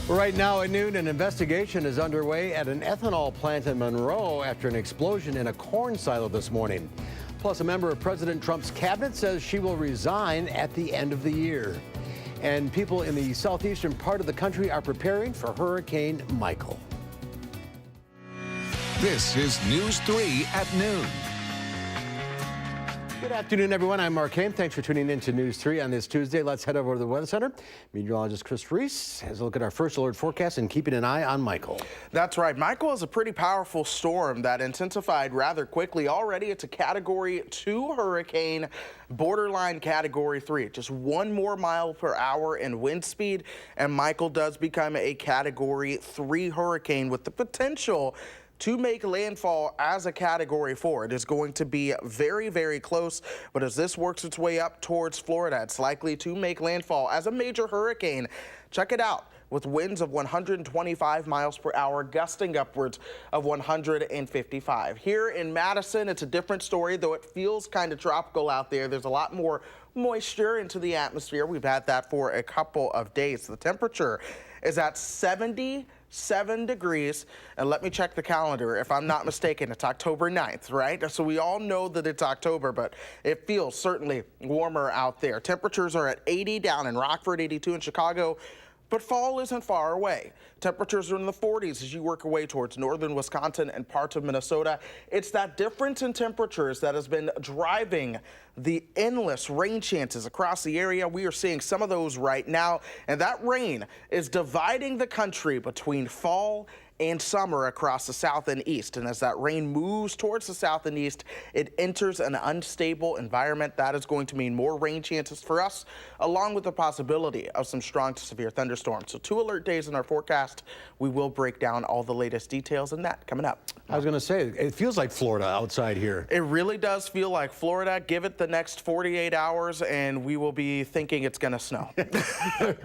Right now at noon, an investigation is underway at an ethanol plant in Monroe after an explosion in a corn silo this morning. Plus, a member of President Trump's cabinet says she will resign at the end of the year. And people in the southeastern part of the country are preparing for Hurricane Michael. This is News 3 at noon. Good afternoon, everyone. I'm Mark Haim. Thanks for tuning in to News 3 on this Tuesday. Let's head over to the Weather Center. Meteorologist Chris Reese has a look at our first alert forecast and keeping an eye on Michael. That's right. Michael is a pretty powerful storm that intensified rather quickly. Already it's a Category 2 hurricane, borderline Category 3. Just 1 more mile per hour in wind speed, and Michael does become a Category 3 hurricane with the potential to make landfall as a Category 4. It is going to be very, very close, but as this works its way up towards Florida, it's likely to make landfall as a major hurricane. Check it out. With winds of 125 miles per hour, gusting upwards of 155. Here in Madison, it's a different story, though it feels kind of tropical out there. There's a lot more moisture into the atmosphere. We've had that for a couple of days. The temperature is at 77 degrees, and let me check the calendar. If I'm not mistaken, it's October 9th, right? So we all know that it's October, but it feels certainly warmer out there. Temperatures are at 80 down in Rockford, 82 in Chicago. But fall isn't far away. Temperatures are in the 40s as you work your way towards northern Wisconsin and parts of Minnesota. It's that difference in temperatures that has been driving the endless rain chances across the area. We are seeing some of those right now, and that rain is dividing the country between fall and summer across the south and east. And as that rain moves towards the south and east, it enters an unstable environment. That is going to mean more rain chances for us, along with the possibility of some strong to severe thunderstorms. So 2 alert days in our forecast. We will break down all the latest details in that coming up. I was going to say, it feels like Florida outside here. It really does feel like Florida. Give it the next 48 hours and we will be thinking it's going to snow.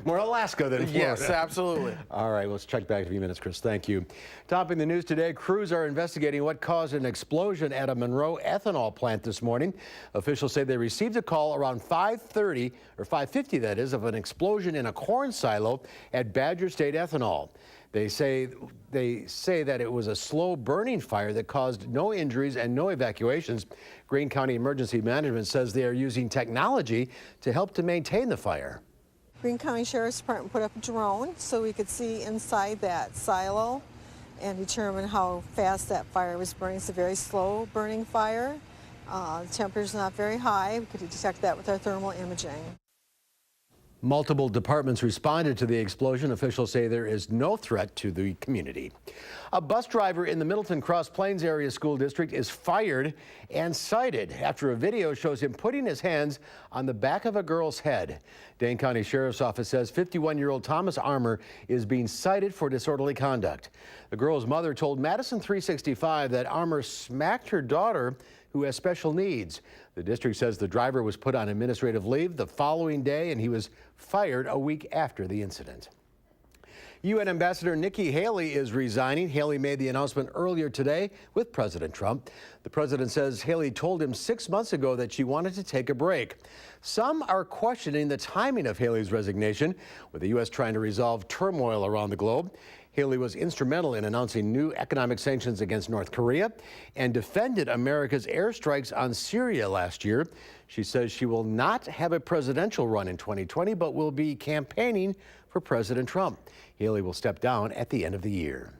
More Alaska than Florida. Yes, absolutely. All right, let's check back in a few minutes, Chris. Thank you. Topping the news today, crews are investigating what caused an explosion at a Monroe ethanol plant this morning. Officials say they received a call around 5:30 or 5:50, that is, of an explosion in a corn silo at Badger State Ethanol. They say that it was a slow burning fire that caused no injuries and no evacuations. Greene County Emergency Management says they are using technology to help to maintain the fire. Greene County Sheriff's Department put up a drone so we could see inside that silo and determine how fast that fire was burning. It's a very slow burning fire. The temperature's not very high. We could detect that with our thermal imaging. Multiple departments responded to the explosion. Officials say there is no threat to the community. A bus driver in the Middleton Cross Plains area school district is fired and cited after a video shows him putting his hands on the back of a girl's head. Dane County Sheriff's Office says 51-year-old Thomas Armour is being cited for disorderly conduct. The girl's mother told Madison 365 that Armour smacked her daughter, who has special needs. The district says the driver was put on administrative leave the following day and he was fired a week after the incident. UN Ambassador Nikki Haley is resigning. Haley made the announcement earlier today with President Trump. The president says Haley told him 6 months ago that she wanted to take a break. Some are questioning the timing of Haley's resignation, with the U.S. trying to resolve turmoil around the globe. Haley was instrumental in announcing new economic sanctions against North Korea and defended America's airstrikes on Syria last year. She says she will not have a presidential run in 2020, but will be campaigning for President Trump. Haley will step down at the end of the year.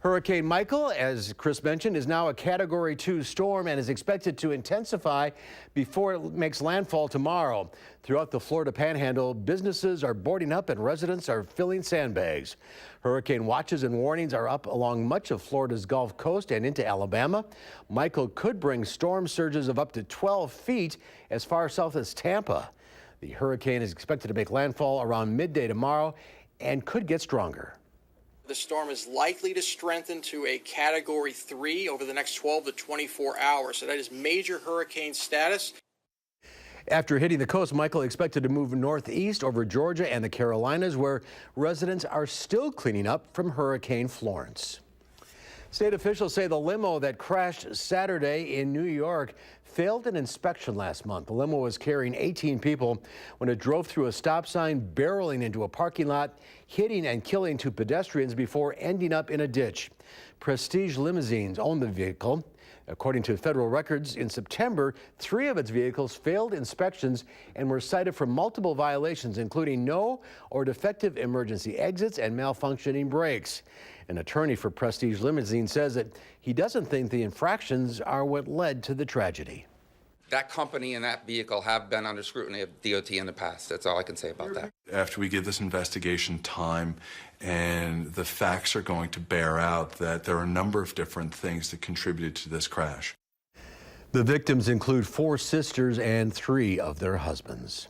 Hurricane Michael, as Chris mentioned, is now a Category 2 storm and is expected to intensify before it makes landfall tomorrow. Throughout the Florida Panhandle, businesses are boarding up and residents are filling sandbags. Hurricane watches and warnings are up along much of Florida's Gulf Coast and into Alabama. Michael could bring storm surges of up to 12 feet as far south as Tampa. The hurricane is expected to make landfall around midday tomorrow and could get stronger. The storm is likely to strengthen to a Category 3 over the next 12 to 24 hours. So that is major hurricane status. After hitting the coast, Michael expected to move northeast over Georgia and the Carolinas, where residents are still cleaning up from Hurricane Florence. State officials say the limo that crashed Saturday in New York failed an inspection last month. The limo was carrying 18 people when it drove through a stop sign, barreling into a parking lot, hitting and killing 2 pedestrians before ending up in a ditch. Prestige Limousines owned the vehicle. According to federal records, in September, 3 of its vehicles failed inspections and were cited for multiple violations, including no or defective emergency exits and malfunctioning brakes. An attorney for Prestige Limousine says that he doesn't think the infractions are what led to the tragedy. That company and that vehicle have been under scrutiny of DOT in the past. That's all I can say about that. After we give this investigation time and the facts are going to bear out that there are a number of different things that contributed to this crash. The victims include 4 sisters and 3 of their husbands.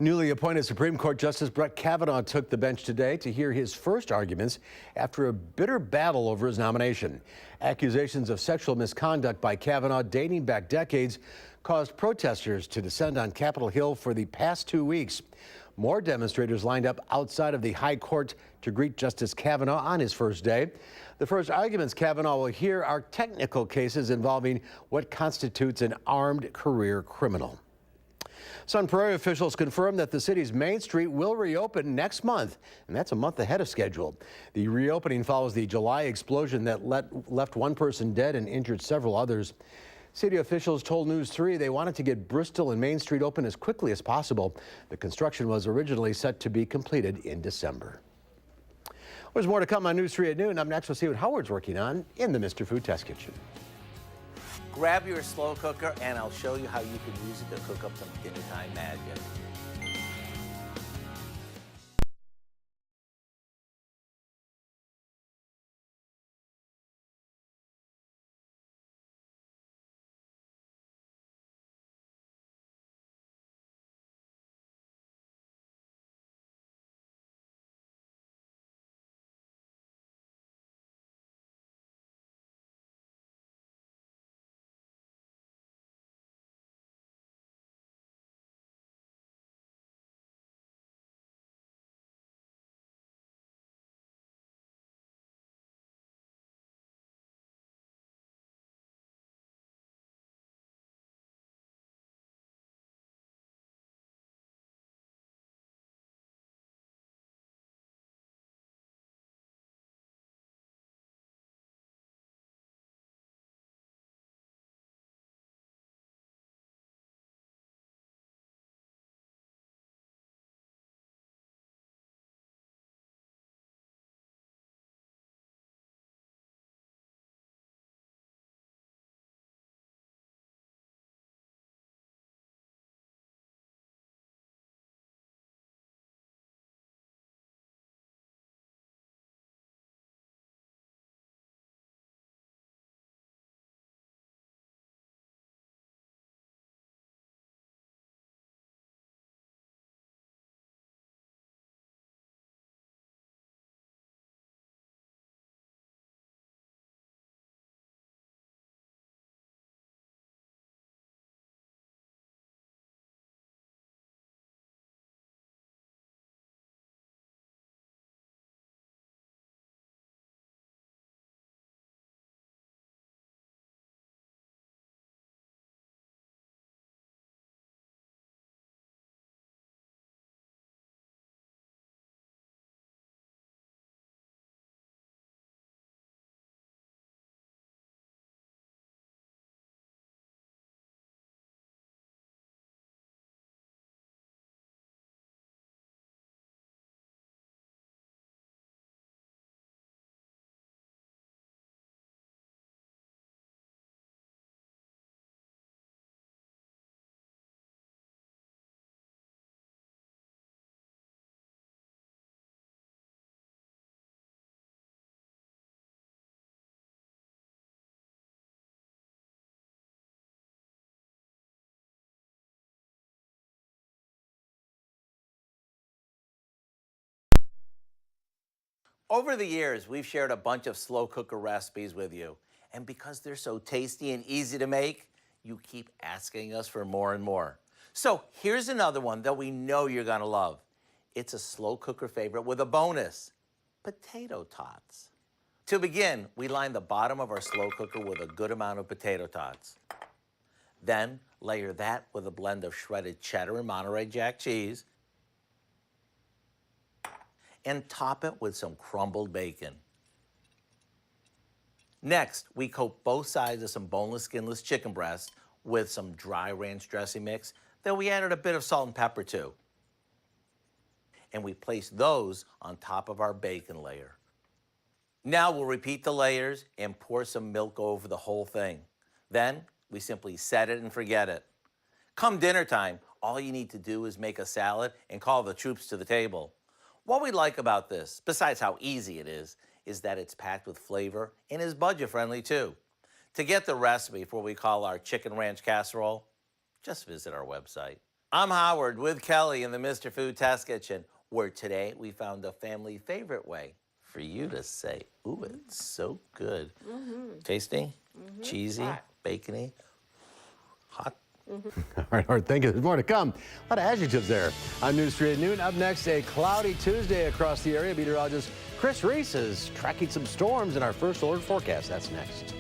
Newly appointed Supreme Court Justice Brett Kavanaugh took the bench today to hear his first arguments after a bitter battle over his nomination. Accusations of sexual misconduct by Kavanaugh dating back decades caused protesters to descend on Capitol Hill for the past 2 weeks. More demonstrators lined up outside of the High Court to greet Justice Kavanaugh on his first day. The first arguments Kavanaugh will hear are technical cases what constitutes an armed career criminal. Sun Prairie officials confirmed that the city's Main Street will reopen next month, and that's a month ahead of schedule. The reopening follows the July explosion that left 1 person dead and injured several others. City officials told News 3 they wanted to get Bristol and Main Street open as quickly as possible. The construction was originally set to be completed in December. There's more to come on News 3 at noon. Up next, we'll see what Howard's working on in the Mr. Food Test Kitchen. Grab your slow cooker and I'll show you how you can use it to cook up some dinner time magic. Over the years, we've shared a bunch of slow cooker recipes with you. And because they're so tasty and easy to make, you keep asking us for more and more. So here's another one that we know you're gonna love. It's a slow cooker favorite with a bonus, potato tots. To begin, we line the bottom of our slow cooker with a good amount of potato tots. Then layer that with a blend of shredded cheddar and Monterey Jack cheese, and top it with some crumbled bacon. Next, we coat both sides of some boneless, skinless chicken breast with some dry ranch dressing mix. Then we added a bit of salt and pepper too. And we place those on top of our bacon layer. Now we'll repeat the layers and pour some milk over the whole thing. Then we simply set it and forget it. Come dinner time, all you need to do is make a salad and call the troops to the table. What we like about this, besides how easy it is that it's packed with flavor and is budget friendly too. To get the recipe for what we call our chicken ranch casserole, just visit our website. I'm Howard with Kelly in the Mr. Food Test Kitchen, where today we found a family favorite way for you to say, ooh, it's so good. Tasty, cheesy, bacony, hot. All right, thank you. There's more to come. A lot of adjectives there. I'm News 3 at noon. Up next, a cloudy Tuesday across the area. Meteorologist Chris Reese is tracking some storms in our first alert forecast. That's next.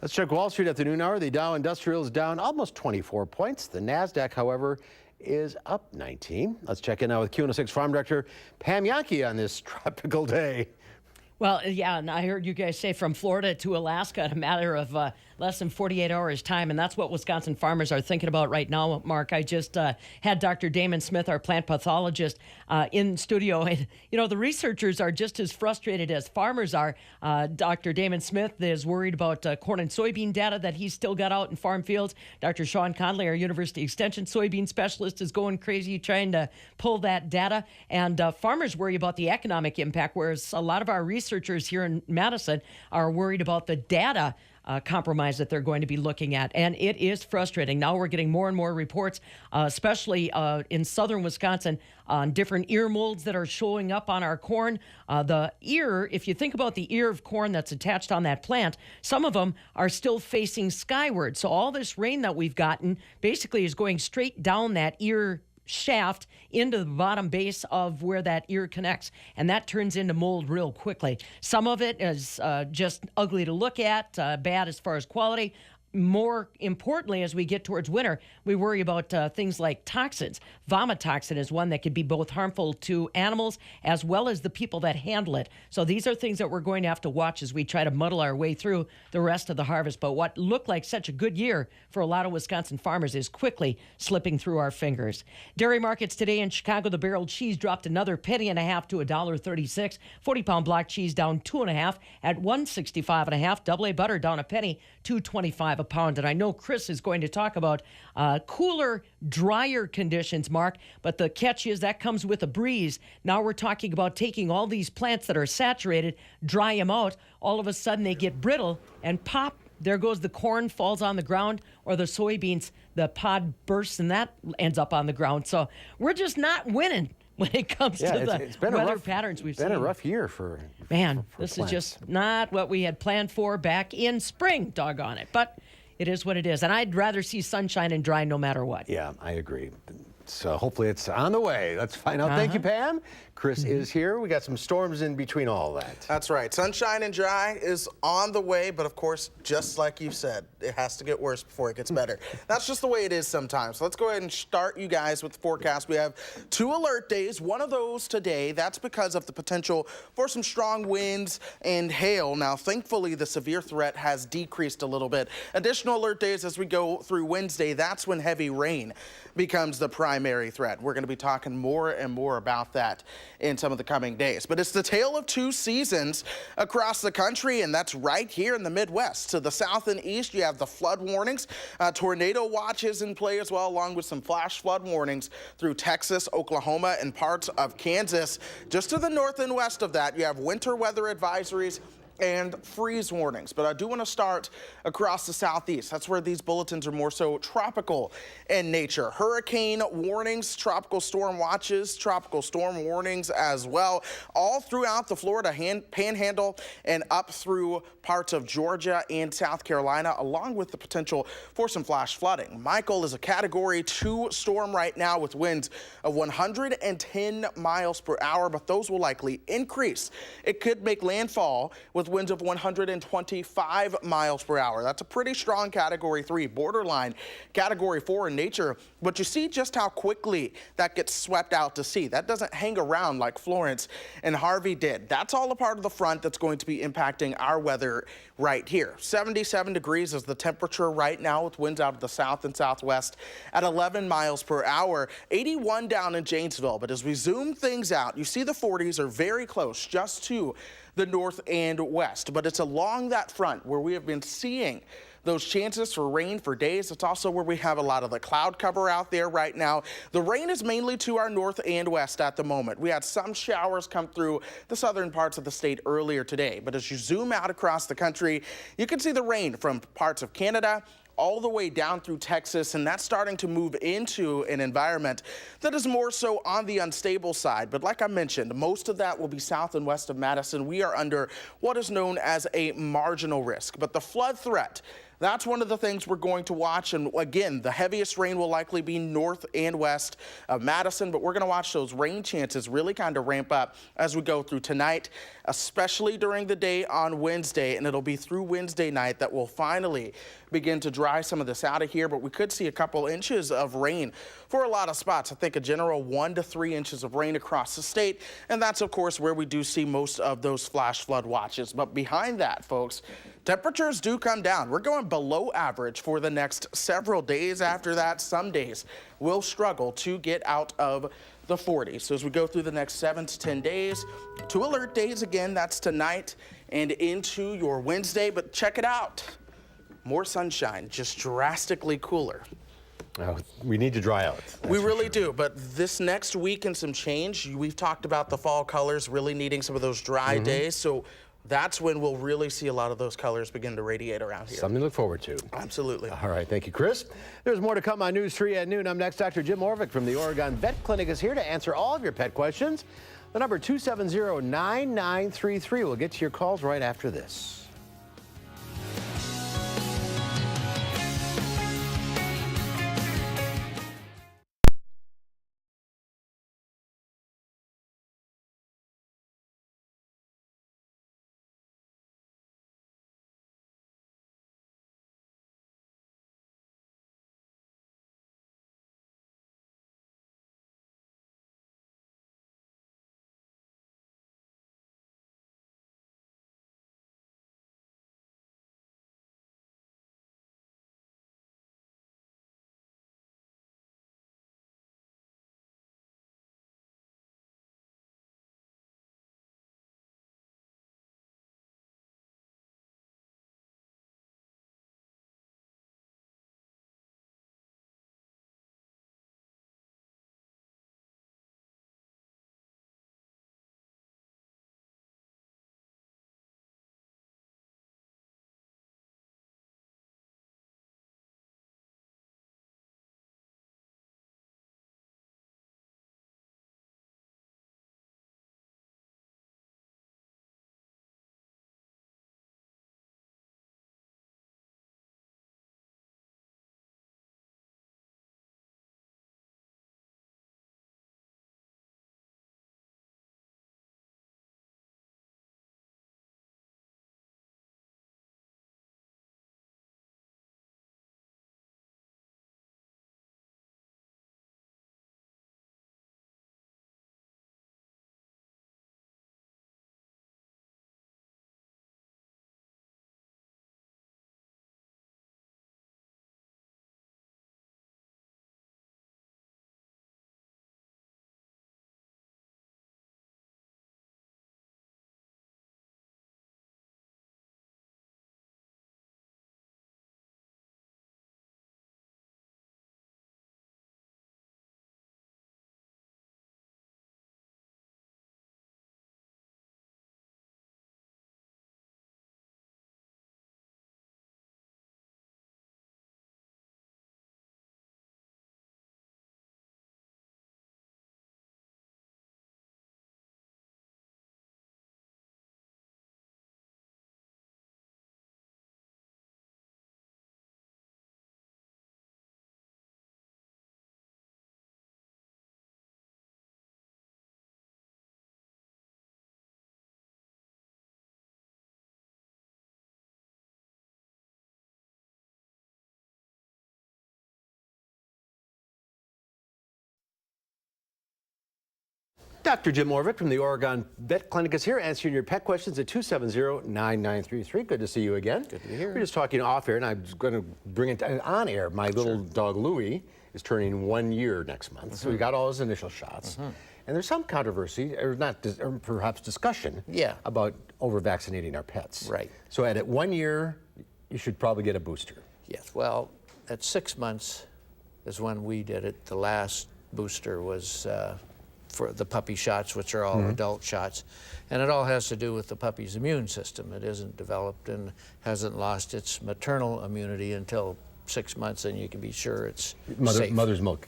Let's check Wall Street at the noon hour. The Dow Industrial is down almost 24 points. The NASDAQ, however, is up 19. Let's check in now with Q106 Farm Director Pam Yankee on this tropical day. Well, yeah, and I heard you guys say from Florida to Alaska in a matter of less than 48 hours time, and that's what Wisconsin farmers are thinking about right now, Mark. I just had Dr. Damon Smith, our plant pathologist, in studio, and the researchers are just as frustrated as farmers are. Dr. Damon Smith is worried about corn and soybean data that he's still got out in farm fields. Dr. Sean Conley, our University Extension soybean specialist, is going crazy trying to pull that data, and farmers worry about the economic impact, whereas a lot of our researchers here in Madison are worried about the data compromise that they're going to be looking at. And it is frustrating. Now we're getting more and more reports, especially in southern Wisconsin, on different ear molds that are showing up on our corn. The ear, if you think about the ear of corn that's attached on that plant, some of them are still facing skyward. So all this rain that we've gotten basically is going straight down that ear shaft into the bottom base of where that ear connects, and that turns into mold real quickly. Some of it is just ugly to look at, bad as far as quality. More importantly, as we get towards winter, we worry about things like toxins. Vomit toxin is one that could be both harmful to animals as well as the people that handle it. So these are things that we're going to have to watch as we try to muddle our way through the rest of the harvest. But what looked like such a good year for a lot of Wisconsin farmers is quickly slipping through our fingers. Dairy markets today in Chicago, the barrel cheese dropped another $1.50 to $1.36. 40-pound block cheese down 2.5 at $1.65.5. Double A butter down a penny, $2.25 a pound. And I know Chris is going to talk about cooler, drier conditions, Mark, but the catch is that comes with a breeze. Now we're talking about taking all these plants that are saturated, dry them out. All of a sudden they get brittle and pop. There goes the corn, falls on the ground, or the soybeans, the pod bursts and that ends up on the ground. So we're just not winning when it comes to the weather patterns we've seen. It's been a rough year for this plants. is just not what we had planned for back in spring, doggone it. But it is what it is. And I'd rather see sunshine and dry no matter what. Yeah, I agree. So hopefully it's on the way. Let's find out. Thank you, Pam. Chris is here. We got some storms in between all that. That's right. Sunshine and dry is on the way, but of course, just like you said, it has to get worse before it gets better. That's just the way it is sometimes. So let's go ahead and start you guys with the forecast. We have 2 alert days, one of those today. That's because of the potential for some strong winds and hail. Now, thankfully, the severe threat has decreased a little bit. Additional alert days as we go through Wednesday, that's when heavy rain becomes the primary threat. We're going to be talking more and more about that in some of the coming days. But it's the tale of 2 seasons across the country, and that's right here in the Midwest. To the south and east, you have the flood warnings, tornado watches in play as well, along with some flash flood warnings through Texas, Oklahoma, and parts of Kansas. Just to the north and west of that, you have winter weather advisories and freeze warnings. But I do want to start across the southeast. That's where these bulletins are more so tropical in nature. Hurricane warnings, tropical storm watches, tropical storm warnings as well, all throughout the Florida panhandle and up through parts of Georgia and South Carolina, along with the potential for some flash flooding. Michael is a Category 2 storm right now with winds of 110 miles per hour, but those will likely increase. It could make landfall with winds of 125 miles per hour. That's a pretty strong Category 3, borderline Category 4 in nature, but you see just how quickly that gets swept out to sea. That doesn't hang around like Florence and Harvey did. That's all a part of the front that's going to be impacting our weather right here. 77 degrees is the temperature right now with winds out of the south and southwest at 11 miles per hour. 81 down in Janesville, but as we zoom things out, you see the 40s are very close just to the north and west, but it's along that front where we have been seeing those chances for rain for days. It's also where we have a lot of the cloud cover out there right now. The rain is mainly to our north and west at the moment. We had some showers come through the southern parts of the state earlier today, but as you zoom out across the country, you can see the rain from parts of Canada all the way down through Texas, and that's starting to move into an environment that is more so on the unstable side. But like I mentioned, most of that will be south and west of Madison. We are under what is known as a marginal risk, but the flood threat, that's one of the things we're going to watch. And again, the heaviest rain will likely be north and west of Madison, but we're going to watch those rain chances really kind of ramp up as we go through tonight, especially during the day on Wednesday. And it'll be through Wednesday night that we'll finally begin to dry some of this out of here, but we could see a couple inches of rain for a lot of spots. I think a general 1 to 3 inches of rain across the state, and that's of course where we do see most of those flash flood watches. But behind that, folks, temperatures do come down. We're going below average for the next several days after that. Some days will struggle to get out of the 40s. So as we go through the next 7 to 10 days, 2 alert days again, that's tonight and into your Wednesday. But check it out. More sunshine, just drastically cooler. We need to dry out. We really do, but this next week and some change, we've talked about the fall colors really needing some of those dry days, so that's when we'll really see a lot of those colors begin to radiate around here. Something to look forward to. Absolutely. All right, thank you, Chris. There's more to come on News 3 at noon. I'm next. Dr. Jim Orvik from the Oregon Vet Clinic is here to answer all of your pet questions. The number 270-9933. We'll get to your calls right after this. Dr. Jim Orvik from the Oregon Vet Clinic is here answering your pet questions at 270-9933. Good to see you again. Good to be here. We're just talking off air, and I'm going to bring it on air. My little dog, Louie, is turning 1 year next month, so we got all his initial shots. And there's some controversy, or or perhaps discussion, about over-vaccinating our pets. Right. So at 1 year, you should probably get a booster. Yes, well, at 6 months is when we did it. The last booster was for the puppy shots, which are all adult shots. And it all has to do with the puppy's immune system. It isn't developed and hasn't lost its maternal immunity until 6 months, and you can be sure it's safe. Mother's milk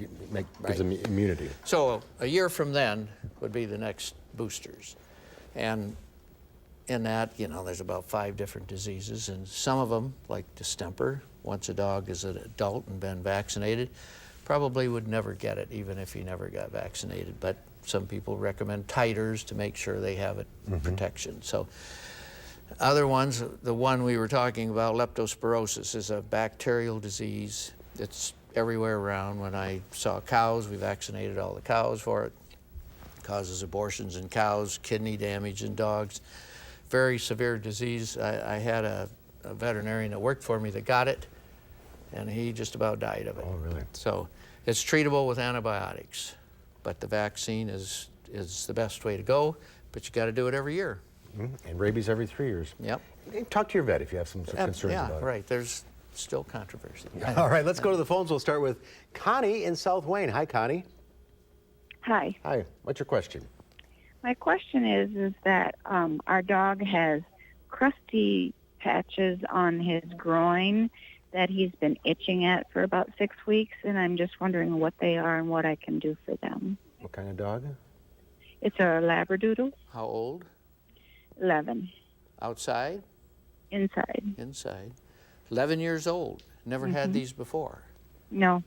gives them immunity. So a year from then would be the next boosters. And in that, you know, there's about 5 different diseases, and some of them, like distemper, once a dog is an adult and been vaccinated, probably would never get it, even if he never got vaccinated. But some people recommend titers to make sure they have it protection. So other ones, the one we were talking about, leptospirosis, is a bacterial disease. It's everywhere around. When I saw cows, we vaccinated all the cows for it. It causes abortions in cows, kidney damage in dogs. Very severe disease. I had a a veterinarian that worked for me that got it, and he just about died of it. Oh, really? So it's treatable with antibiotics, but the vaccine is the best way to go, but you got to do it every year. And rabies every 3 years. Yep. And talk to your vet if you have some concerns about it. Yeah, right. There's still controversy. All right, let's go to the phones. We'll start with Connie in South Wayne. Hi, Connie. Hi. Hi. What's your question? My question is that our dog has crusty patches on his groin that he's been itching at for about 6 weeks, and I'm just wondering what they are and what I can do for them. What kind of dog? It's a Labradoodle, How old? 11, Outside? inside. Inside. 11 years old. Never had these before. No,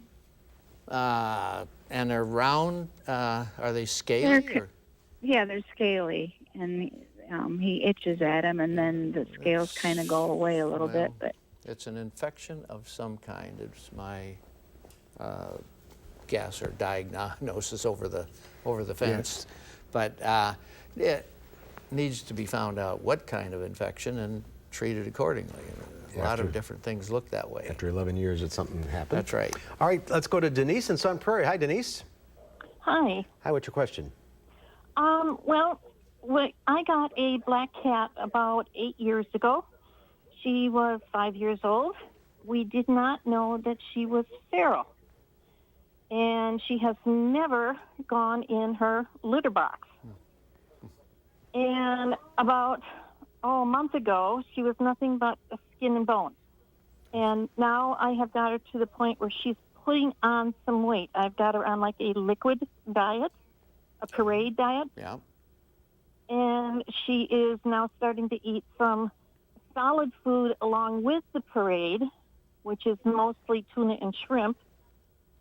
And they're round. Are they scaly? They're yeah, they're scaly, and he itches at them, and then the scales kind of go away a little bit. But It's an infection of some kind. It's my guess or diagnosis over the fence. But it needs to be found out what kind of infection and treated accordingly. A lot of different things look that way. After 11 years, that something happened. That's right. All right, let's go to Denise in Sun Prairie. Hi, Denise. Hi. Hi, what's your question? Well, I got a black cat about 8 years ago. She was 5 years old. We did not know that she was feral. And she has never gone in her litter box. And about, a month ago, she was nothing but a skin and bones. And now I have got her to the point where she's putting on some weight. I've got her on like a liquid diet, a parade diet. Yeah. And she is now starting to eat some solid food along with the parade, which is mostly tuna and shrimp.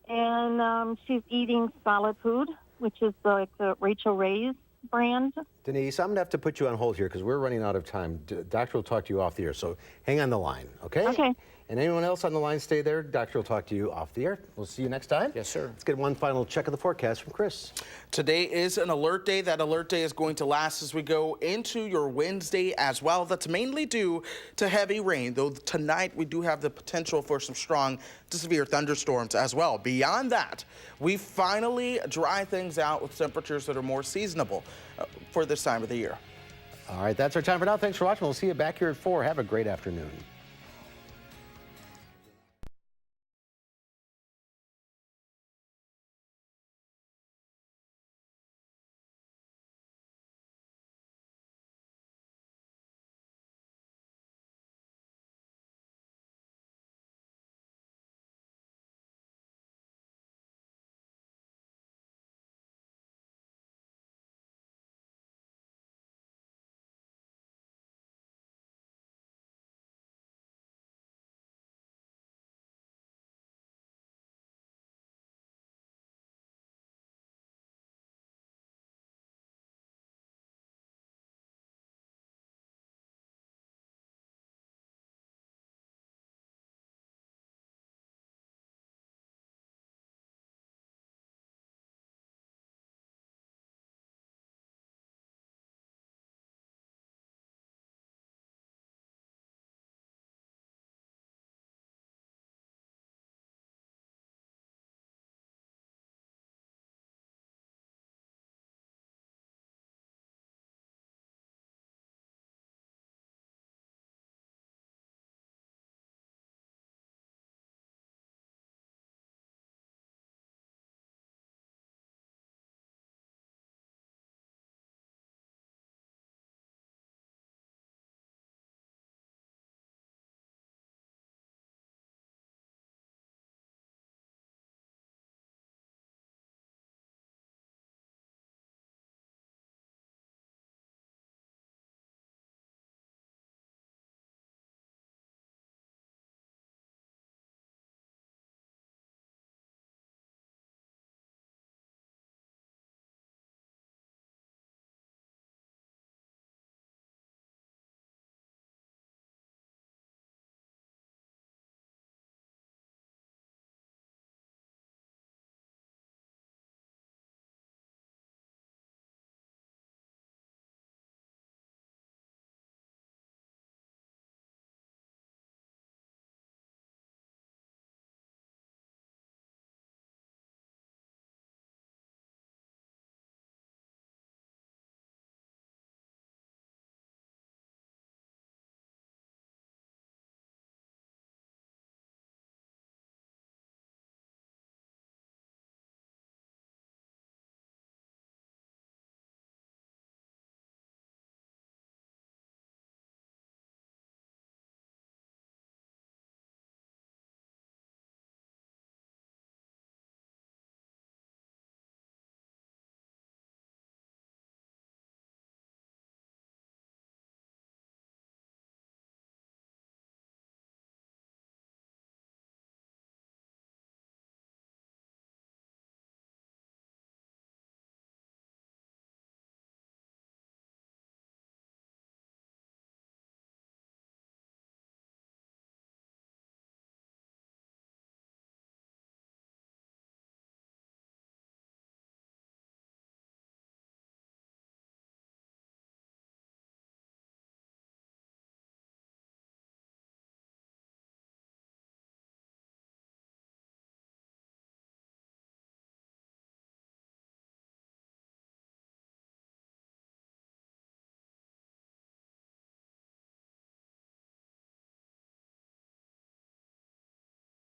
And she's eating solid food, which is like the Rachel Ray's brand. Denise, I'm going to have to put you on hold here because we're running out of time. Doctor will talk to you off the air, so hang on the line, okay? Okay. And anyone else on the line, stay there. Doctor will talk to you off the air. We'll see you next time. Yes, sir. Let's get one final check of the forecast from Chris. Today is an alert day. That alert day is going to last as we go into your Wednesday as well. That's mainly due to heavy rain, though tonight we do have the potential for some strong to severe thunderstorms as well. Beyond that, we finally dry things out with temperatures that are more seasonable for this time of the year. All right, that's our time for now. Thanks for watching. We'll see you back here at 4. Have a great afternoon.